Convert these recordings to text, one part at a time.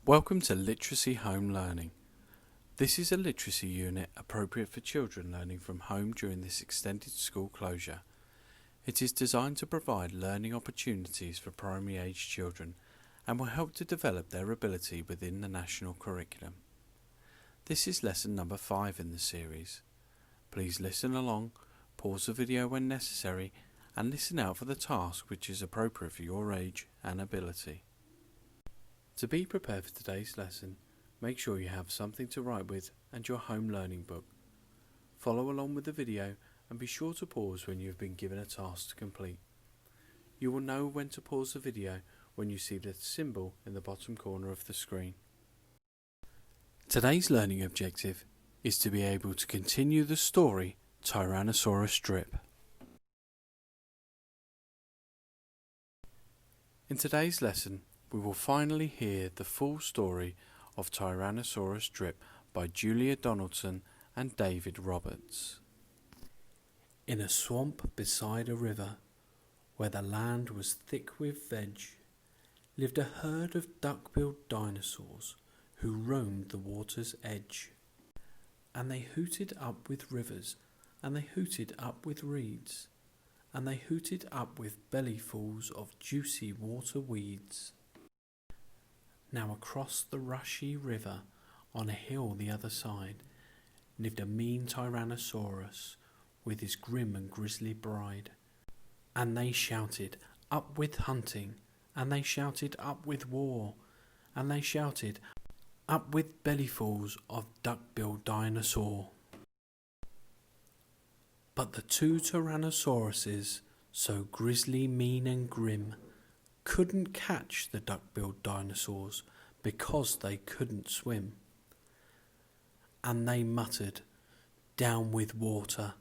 Welcome to Literacy Home Learning. This is a literacy unit appropriate for children learning from home during this extended school closure. It is designed to provide learning opportunities for primary age children and will help to develop their ability within the national curriculum. This is lesson number 5 in the series. Please listen along, pause the video when necessary, and listen out for the task which is appropriate for your age and ability. To be prepared for today's lesson, make sure you have something to write with and your home learning book. Follow along with the video and be sure to pause when you have been given a task to complete. You will know when to pause the video when you see the symbol in the bottom corner of the screen. Today's learning objective is to be able to continue the story Tyrannosaurus Drip. In today's lesson, we will finally hear the full story of Tyrannosaurus Drip by Julia Donaldson and David Roberts. In a swamp beside a river, where the land was thick with veg, lived a herd of duck-billed dinosaurs who roamed the water's edge. And they hooted up with rivers, and they hooted up with reeds, and they hooted up with bellyfuls of juicy water weeds. Now across the rushy river, on a hill the other side, lived a mean Tyrannosaurus with his grim and grisly bride. And they shouted, "Up with hunting!" And they shouted, "Up with war!" And they shouted, "Up with bellyfuls of duck-billed dinosaur!" But the two Tyrannosauruses, so grisly, mean and grim, couldn't catch the duck-billed dinosaurs because they couldn't swim. And they muttered, "Down with water,"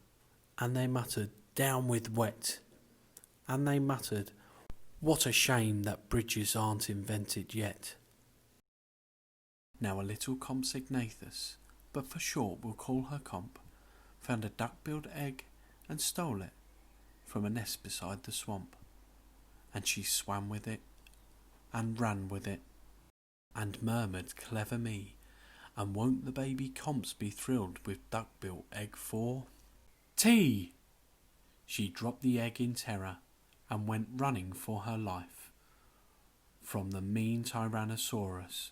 and they muttered, "Down with wet," and they muttered, "What a shame that bridges aren't invented yet." Now a little Compsognathus, but for short we'll call her Comp, found a duck-billed egg and stole it from a nest beside the swamp. And she swam with it, and ran with it, and murmured, "Clever me, and won't the baby Comps be thrilled with duck-billed egg for tea?" She dropped the egg in terror, and went running for her life, from the mean Tyrannosaurus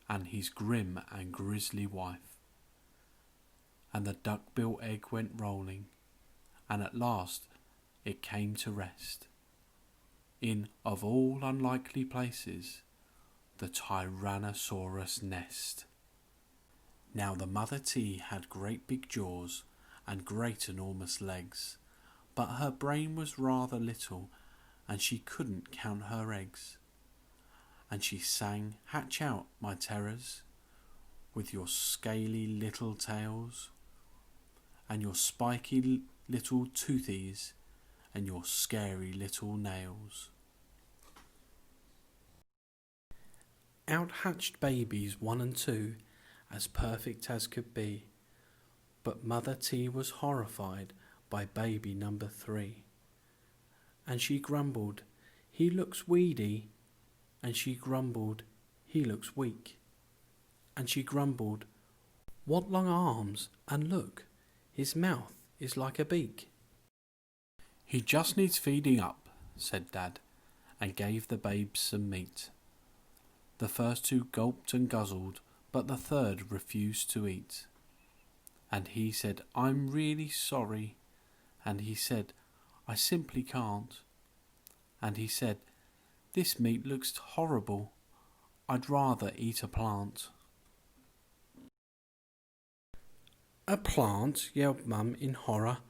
and his grim and grisly wife. And the duck-billed egg went rolling, and at last it came to rest in, of all unlikely places, the Tyrannosaurus nest. Now the mother T had great big jaws and great enormous legs, but her brain was rather little, and she couldn't count her eggs. And she sang, "Hatch out, my terrors, with your scaly little tails, and your spiky little toothies, and your scary little nails." Out hatched babies 1 and 2, as perfect as could be, but Mother T was horrified by baby number 3. And she grumbled, "He looks weedy," and she grumbled, "He looks weak," and she grumbled, "What long arms, and look, his mouth is like a beak." "He just needs feeding up," said Dad, and gave the babes some meat. The first 2 gulped and guzzled, but the third refused to eat. And he said, "I'm really sorry." And he said, "I simply can't." And he said, "This meat looks horrible. I'd rather eat a plant." "A plant?" yelled Mum in horror.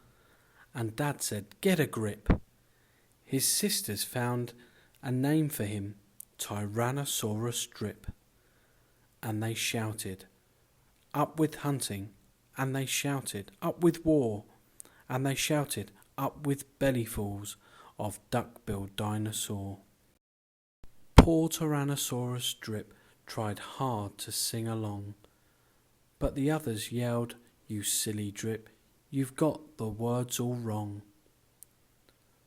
And Dad said, "Get a grip." His sisters found a name for him, Tyrannosaurus Drip. And they shouted, "Up with hunting," and they shouted, "Up with war," and they shouted, "Up with bellyfuls of duck-billed dinosaur." Poor Tyrannosaurus Drip tried hard to sing along, but the others yelled, "You silly Drip, you've got the words all wrong."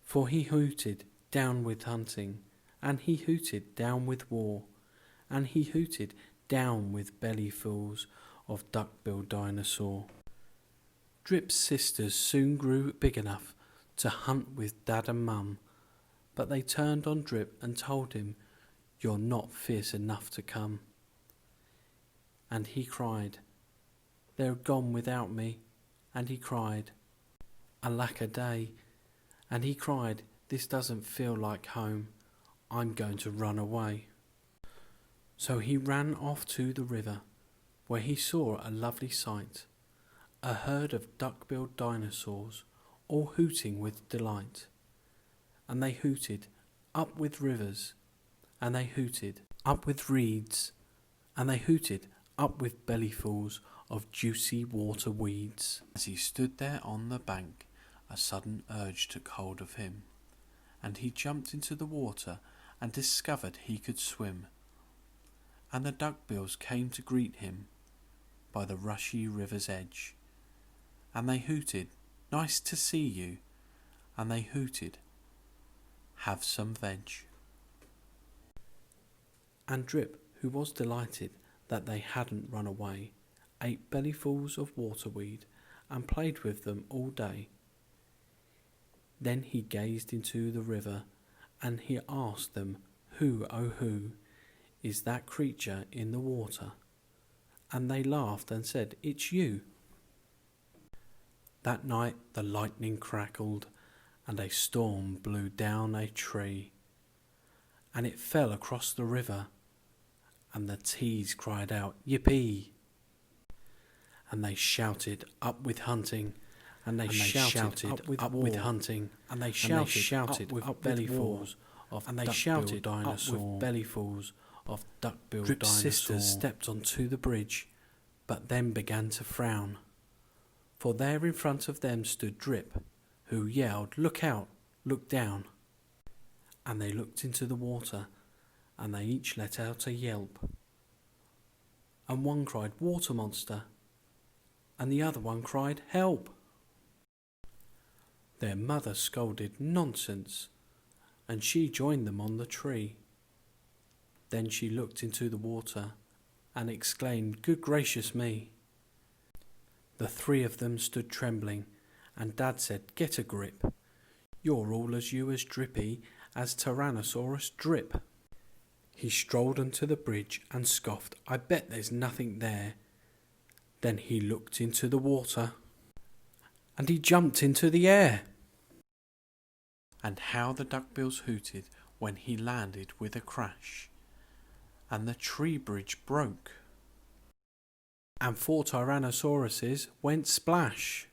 For he hooted, "Down with hunting," and he hooted, "Down with war," and he hooted, Down with bellyfuls of duck-billed dinosaur. Drip's sisters soon grew big enough to hunt with Dad and Mum, but they turned on Drip and told him, "You're not fierce enough to come." And he cried, "They're gone without me." And he cried, "Alack a day." And he cried, "This doesn't feel like home. I'm going to run away." So he ran off to the river, where he saw a lovely sight, a herd of duck-billed dinosaurs, all hooting with delight. And they hooted up with rivers, and they hooted up with reeds, and they hooted up with bellyfuls of juicy water weeds. As he stood there on the bank, a sudden urge took hold of him, and he jumped into the water and discovered he could swim. And the duckbills came to greet him by the rushy river's edge, and they hooted, "Nice to see you," and they hooted, "Have some veg." And Drip, who was delighted that they hadn't run away, ate bellyfuls of waterweed and played with them all day. Then he gazed into the river, and he asked them, "Who, oh who, is that creature in the water?" And they laughed and said, "It's you." That night the lightning crackled, and a storm blew down a tree, and it fell across the river, and the tees cried out, "Yippee!" And they shouted, "Up with hunting!" And they shouted, "Up with hunting!" And they shouted, "Up with bellyfuls of duck-billed dinosaur!" Bellyfuls of duck-billed dinosaur. Drip's sisters stepped onto the bridge, but then began to frown, for there in front of them stood Drip, who yelled, "Look out! Look down!" And they looked into the water, and they each let out a yelp. And one cried, "Water monster!" and the other one cried, "Help!" Their mother scolded, "Nonsense!" and she joined them on the tree. Then she looked into the water and exclaimed, "Good gracious me!" The three of them stood trembling, and Dad said, "Get a grip. You're all as you as drippy as Tyrannosaurus Drip." He strolled onto the bridge and scoffed, "I bet there's nothing there." Then he looked into the water, and he jumped into the air. And how the duckbills hooted when he landed with a crash, and the tree bridge broke, and 4 Tyrannosauruses went splash,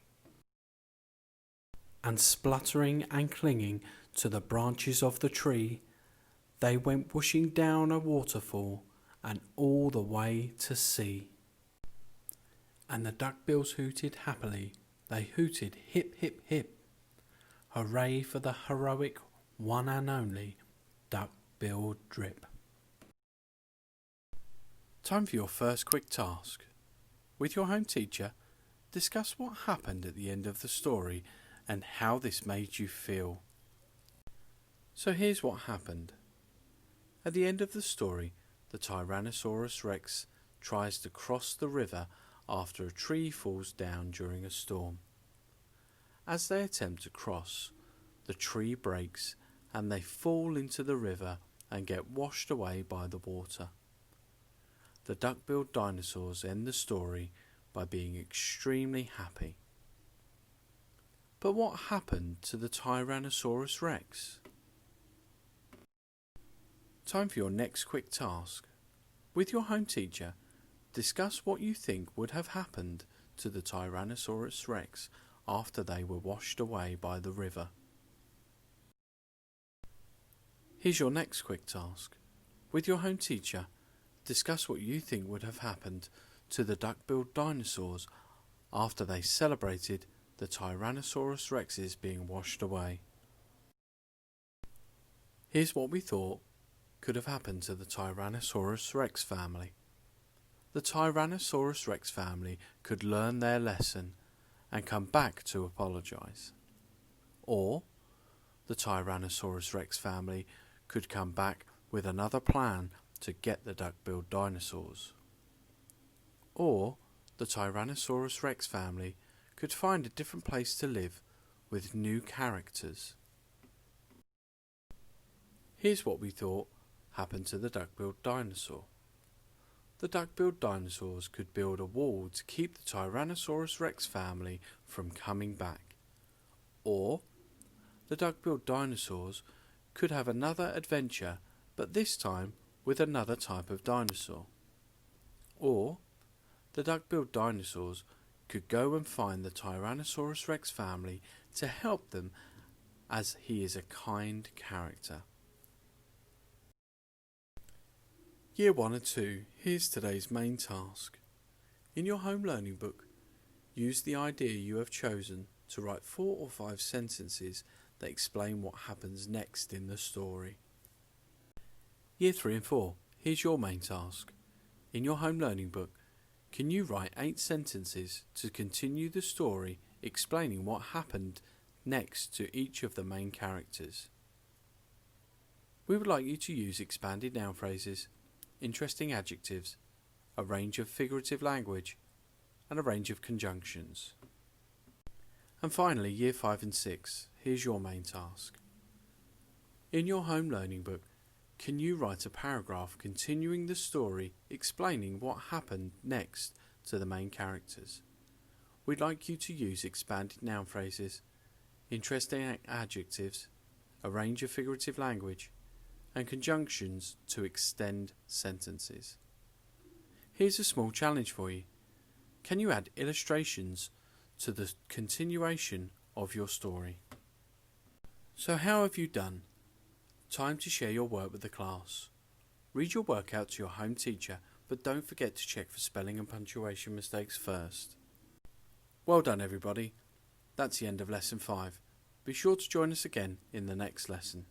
and spluttering and clinging to the branches of the tree, they went whooshing down a waterfall and all the way to sea. And the duckbills hooted happily, they hooted hip hip hip, hooray for the heroic one and only duck-billed Drip. Time for your first quick task. With your home teacher, discuss what happened at the end of the story and how this made you feel. So here's what happened. At the end of the story, the Tyrannosaurus Rex tries to cross the river after a tree falls down during a storm. As they attempt to cross, the tree breaks and they fall into the river and get washed away by the water. The duck-billed dinosaurs end the story by being extremely happy. But what happened to the Tyrannosaurus Rex? Time for your next quick task. With your home teacher, discuss what you think would have happened to the Tyrannosaurus Rex after they were washed away by the river. Here's your next quick task. With your home teacher, discuss what you think would have happened to the duck-billed dinosaurs after they celebrated the Tyrannosaurus Rexes being washed away. Here's what we thought could have happened to the Tyrannosaurus Rex family. The Tyrannosaurus Rex family could learn their lesson and come back to apologise. Or the Tyrannosaurus Rex family could come back with another plan to get the duck-billed dinosaurs. Or the Tyrannosaurus Rex family could find a different place to live with new characters. Here's what we thought happened to the duck-billed dinosaur. The duck-billed dinosaurs could build a wall to keep the Tyrannosaurus Rex family from coming back. Or the duck-billed dinosaurs could have another adventure, but this time with another type of dinosaur. Or the duck-billed dinosaurs could go and find the Tyrannosaurus Rex family to help them, as he is a kind character. Year 1 and 2, here's today's main task. In your home learning book, use the idea you have chosen to write 4 or 5 sentences that explain what happens next in the story. Year 3 and 4, here's your main task. In your home learning book, can you write 8 sentences to continue the story explaining what happened next to each of the main characters? We would like you to use expanded noun phrases, interesting adjectives, a range of figurative language, and a range of conjunctions. And finally, Year 5 and 6, here's your main task. In your home learning book, can you write a paragraph continuing the story explaining what happened next to the main characters? We'd like you to use expanded noun phrases, interesting adjectives, a range of figurative language, and conjunctions to extend sentences. Here's a small challenge for you. Can you add illustrations to the continuation of your story? So how have you done? Time to share your work with the class. Read your work out to your home teacher, but don't forget to check for spelling and punctuation mistakes first. Well done everybody. That's the end of lesson 5. Be sure to join us again in the next lesson.